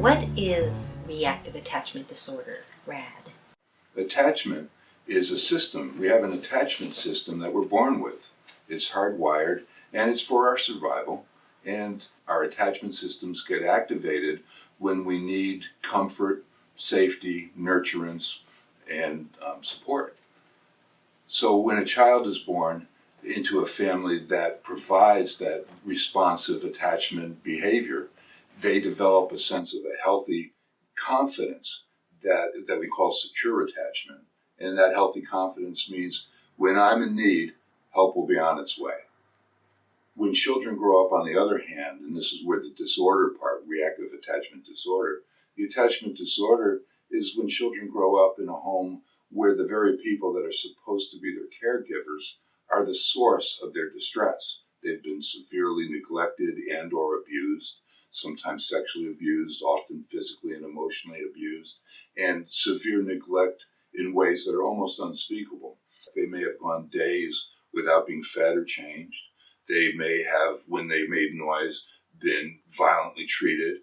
What is reactive attachment disorder, RAD? Attachment is a system. We have an attachment system that we're born with. It's hardwired and it's for our survival. And our attachment systems get activated when we need comfort, safety, nurturance, and support. So when a child is born into a family that provides that responsive attachment behavior, they develop a sense of a healthy confidence that we call secure attachment. And that healthy confidence means when I'm in need, help will be on its way. When children grow up, on the other hand, and this is where the disorder part, reactive attachment disorder, the attachment disorder is when children grow up in a home where the very people that are supposed to be their caregivers are the source of their distress. They've been severely neglected and or abused, sometimes sexually abused, often physically and emotionally abused, and severe neglect in ways that are almost unspeakable. They may have gone days without being fed or changed. They may have, when they made noise, been violently treated.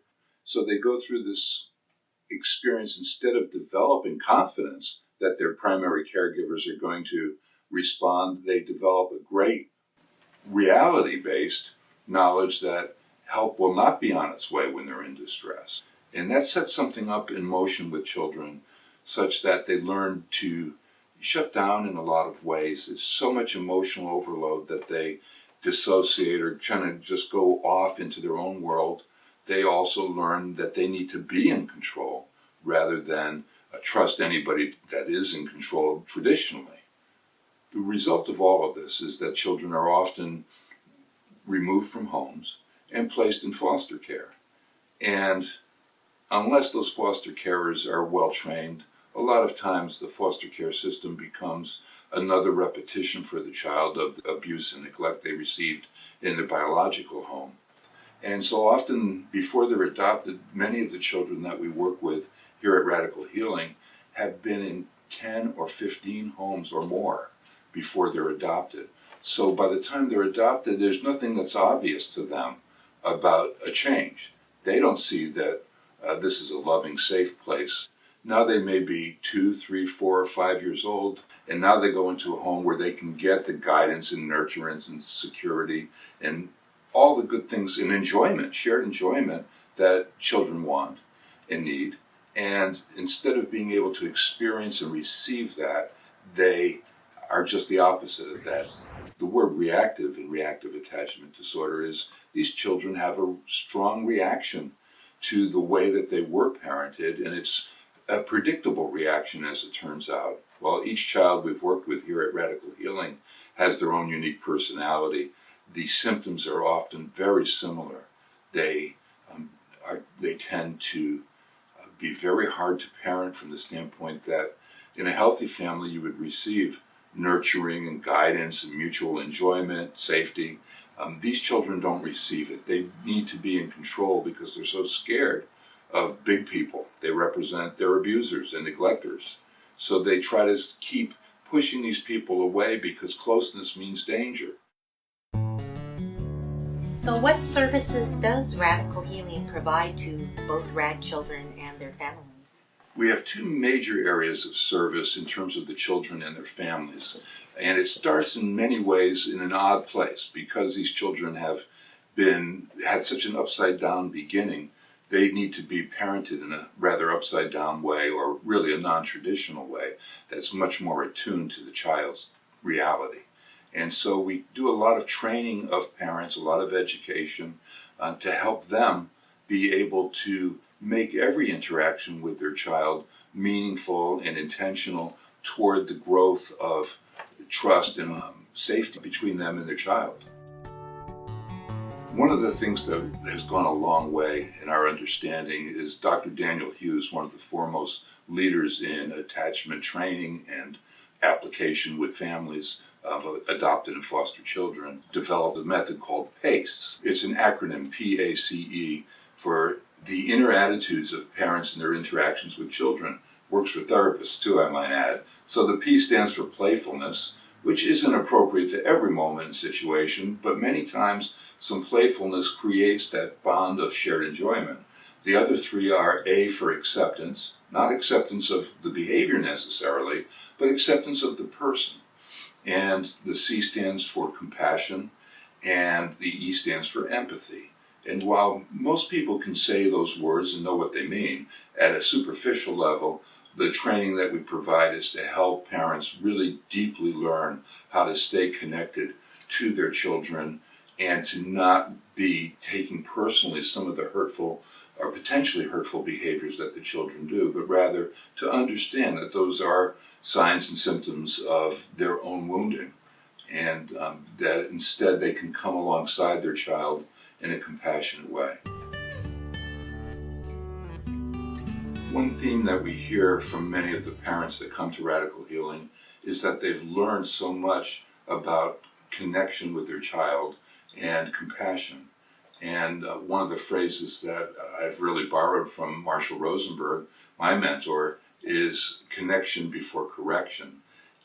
So they go through this experience. Instead of developing confidence that their primary caregivers are going to respond, they develop a great reality-based knowledge that help will not be on its way when they're in distress. And that sets something up in motion with children such that they learn to shut down in a lot of ways. It's so much emotional overload that they dissociate or kind of just go off into their own world. They also learn that they need to be in control rather than trust anybody that is in control traditionally. The result of all of this is that children are often removed from homes and placed in foster care. And unless those foster carers are well trained, a lot of times the foster care system becomes another repetition for the child of the abuse and neglect they received in their biological home. And so often before they're adopted, many of the children that we work with here at Radical Healing have been in 10 or 15 homes or more before they're adopted. So by the time they're adopted, there's nothing that's obvious to them about a change. They don't see that this is a loving, safe place. Now they may be 2, 3, 4, or 5 years old, and now they go into a home where they can get the guidance and nurturance and security and all the good things and enjoyment, shared enjoyment that children want and need. And instead of being able to experience and receive that, they are just the opposite of that. The word reactive in reactive attachment disorder is these children have a strong reaction to the way that they were parented, and it's a predictable reaction as it turns out. While each child we've worked with here at Radical Healing has their own unique personality, the symptoms are often very similar. They tend to be very hard to parent from the standpoint that in a healthy family you would receive nurturing and guidance and mutual enjoyment, safety. These children don't receive it. They need to be in control because they're so scared of big people. They represent their abusers and neglectors. So they try to keep pushing these people away because closeness means danger. So what services does Radical Healing provide to both RAD children and their families? We have two major areas of service in terms of the children and their families. And it starts in many ways in an odd place because these children have had such an upside down beginning. They need to be parented in a rather upside down way, or really a non-traditional way that's much more attuned to the child's reality. And so we do a lot of training of parents, a lot of education to help them be able to make every interaction with their child meaningful and intentional toward the growth of trust and safety between them and their child. One of the things that has gone a long way in our understanding is Dr. Daniel Hughes, one of the foremost leaders in attachment training and application with families of adopted and foster children, developed a method called PACE. It's an acronym, PACE, for the inner attitudes of parents and their interactions with children. Works for therapists too, I might add. So the P stands for playfulness, which isn't appropriate to every moment and situation, but many times some playfulness creates that bond of shared enjoyment. The other three are A for acceptance, not acceptance of the behavior necessarily, but acceptance of the person. And the C stands for compassion, and the E stands for empathy. And while most people can say those words and know what they mean, at a superficial level, the training that we provide is to help parents really deeply learn how to stay connected to their children and to not be taking personally some of the hurtful or potentially hurtful behaviors that the children do, but rather to understand that those are signs and symptoms of their own wounding, and that instead they can come alongside their child in a compassionate way. One theme that we hear from many of the parents that come to Radical Healing is that they've learned so much about connection with their child and compassion. And one of the phrases that I've really borrowed from Marshall Rosenberg, my mentor, is connection before correction.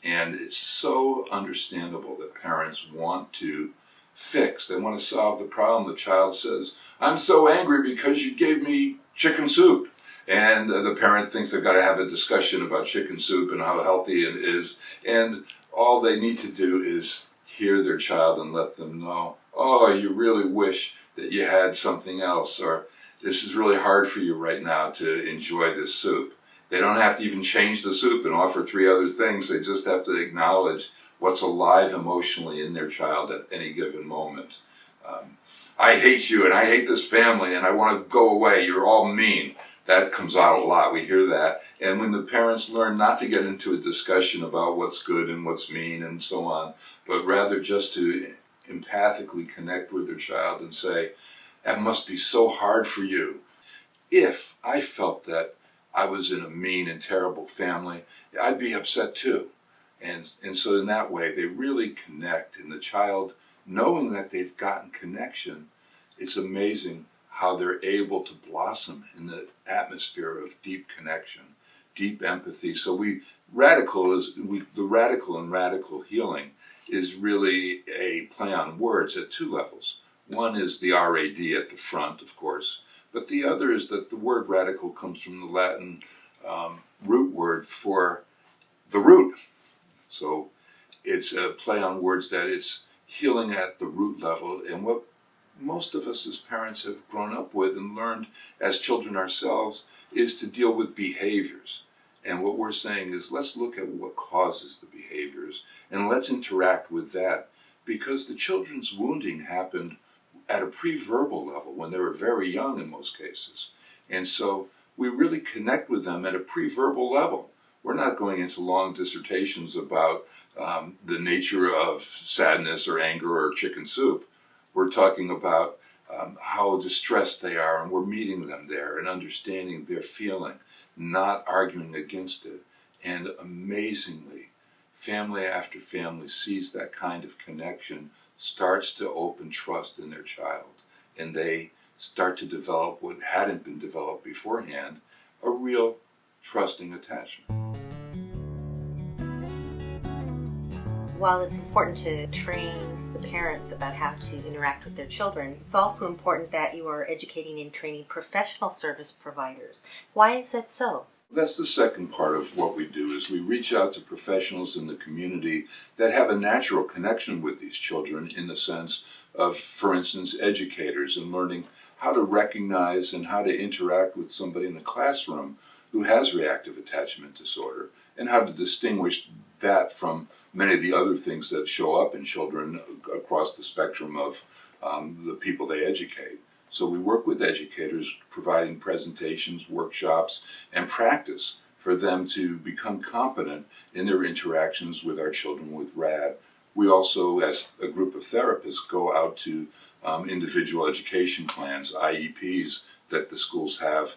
And it's so understandable that parents want to fix. They want to solve the problem. The child says, "I'm so angry because you gave me chicken soup." And the parent thinks they've got to have a discussion about chicken soup and how healthy it is. And all they need to do is hear their child and let them know, "Oh, you really wish that you had something else," or "This is really hard for you right now to enjoy this soup." They don't have to even change the soup and offer three other things. They just have to acknowledge what's alive emotionally in their child at any given moment. "I hate you and I hate this family and I want to go away. You're all mean." That comes out a lot. We hear that. And when the parents learn not to get into a discussion about what's good and what's mean and so on, but rather just to empathically connect with their child and say, "That must be so hard for you. If I felt that I was in a mean and terrible family, I'd be upset too." And so in that way, they really connect. And the child, knowing that they've gotten connection, it's amazing how they're able to blossom in the atmosphere of deep connection, deep empathy. So the radical and radical healing is really a play on words at two levels. One is the RAD at the front, of course, but the other is that the word radical comes from the Latin root word for the root. So it's a play on words that it's healing at the root level. And what most of us as parents have grown up with and learned as children ourselves is to deal with behaviors. And what we're saying is, let's look at what causes the behaviors and let's interact with that, because the children's wounding happened at a pre-verbal level when they were very young in most cases. And so we really connect with them at a pre-verbal level. We're not going into long dissertations about the nature of sadness or anger or chicken soup. We're talking about how distressed they are, and we're meeting them there and understanding their feeling, not arguing against it. And amazingly, family after family sees that kind of connection, starts to open trust in their child, and they start to develop what hadn't been developed beforehand, a real trusting attachment. While it's important to train the parents about how to interact with their children, it's also important that you are educating and training professional service providers. Why is that so? That's the second part of what we do, is we reach out to professionals in the community that have a natural connection with these children, in the sense of, for instance, educators, and learning how to recognize and how to interact with somebody in the classroom who has reactive attachment disorder, and how to distinguish that from many of the other things that show up in children across the spectrum of the people they educate. So we work with educators, providing presentations, workshops, and practice for them to become competent in their interactions with our children with RAD. We also, as a group of therapists, go out to individual education plans, IEPs, that the schools have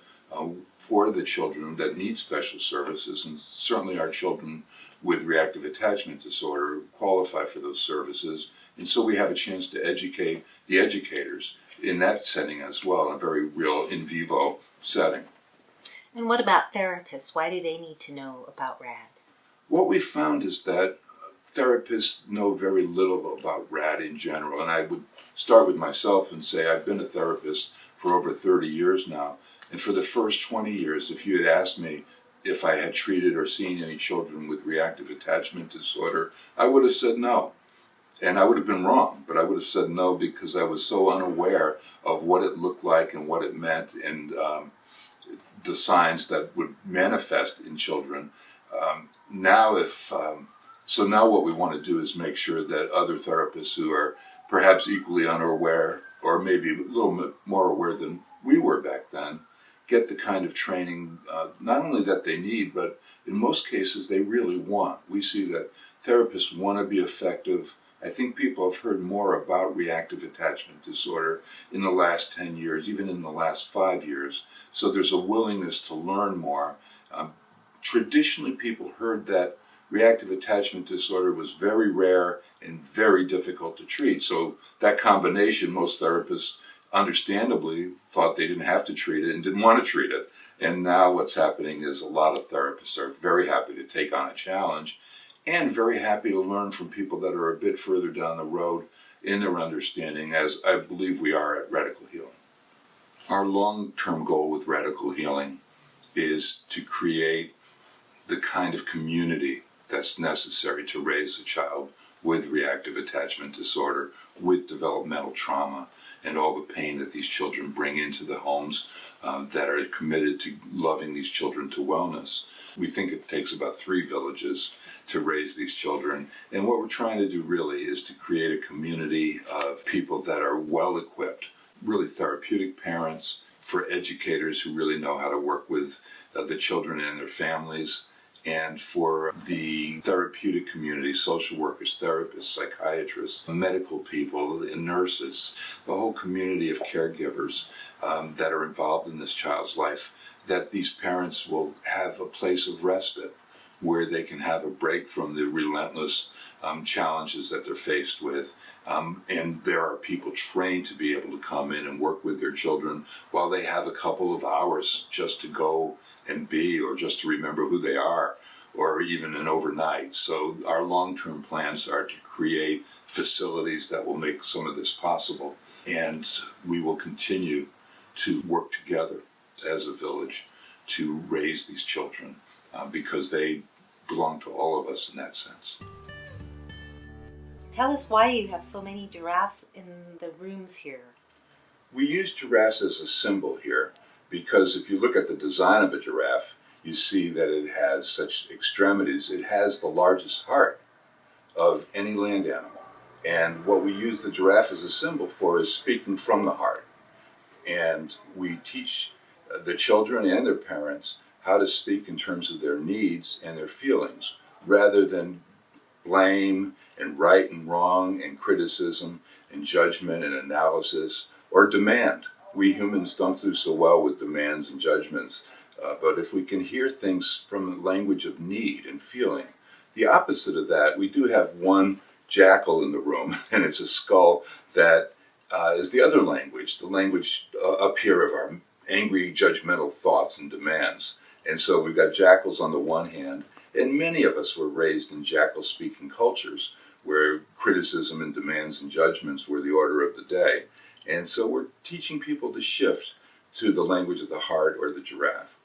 for the children that need special services, and certainly our children with reactive attachment disorder qualify for those services. And so we have a chance to educate the educators in that setting as well, in a very real in vivo setting. And what about therapists? Why do they need to know about RAD? What we found is that therapists know very little about RAD in general. And I would start with myself and say I've been a therapist for over 30 years now. And for the first 20 years, if you had asked me if I had treated or seen any children with reactive attachment disorder, I would have said no. And I would have been wrong, but I would have said no because I was so unaware of what it looked like and what it meant, and the signs that would manifest in children. Now, so now what we want to do is make sure that other therapists who are perhaps equally unaware, or maybe a little bit more aware than we were back then, get the kind of training not only that they need, but in most cases they really want. We see that therapists want to be effective. I think people have heard more about reactive attachment disorder in the last 10 years, even in the last 5 years. So there's a willingness to learn more. Traditionally, people heard that reactive attachment disorder was very rare and very difficult to treat. So that combination, most therapists understandably thought they didn't have to treat it and didn't want to treat it. And now what's happening is a lot of therapists are very happy to take on a challenge and very happy to learn from people that are a bit further down the road in their understanding, as I believe we are at Radical Healing. Our long-term goal with Radical Healing is to create the kind of community that's necessary to raise a child with reactive attachment disorder, with developmental trauma, and all the pain that these children bring into the homes that are committed to loving these children to wellness. We think it takes about 3 villages to raise these children, and what we're trying to do really is to create a community of people that are well equipped, really therapeutic parents, for educators who really know how to work with the children and their families, and for the therapeutic community, social workers, therapists, psychiatrists, medical people, and nurses, the whole community of caregivers that are involved in this child's life, that these parents will have a place of respite where they can have a break from the relentless challenges that they're faced with. And there are people trained to be able to come in and work with their children while they have a couple of hours just to go and be, or just to remember who they are, or even an overnight. So our long-term plans are to create facilities that will make some of this possible. And we will continue to work together as a village to raise these children because they belong to all of us in that sense. Tell us why you have so many giraffes in the rooms here. We use giraffes as a symbol here because if you look at the design of a giraffe, you see that it has such extremities. It has the largest heart of any land animal. And what we use the giraffe as a symbol for is speaking from the heart. And we teach the children and their parents how to speak in terms of their needs and their feelings, rather than blame and right and wrong and criticism and judgment and analysis or demand. We humans don't do so well with demands and judgments, but if we can hear things from the language of need and feeling, the opposite of that, we do have one jackal in the room, and it's a skull that is the other language, the language up here of our angry, judgmental thoughts and demands. And so we've got jackals on the one hand, and many of us were raised in jackal-speaking cultures where criticism and demands and judgments were the order of the day. And so we're teaching people to shift to the language of the heart or the giraffe.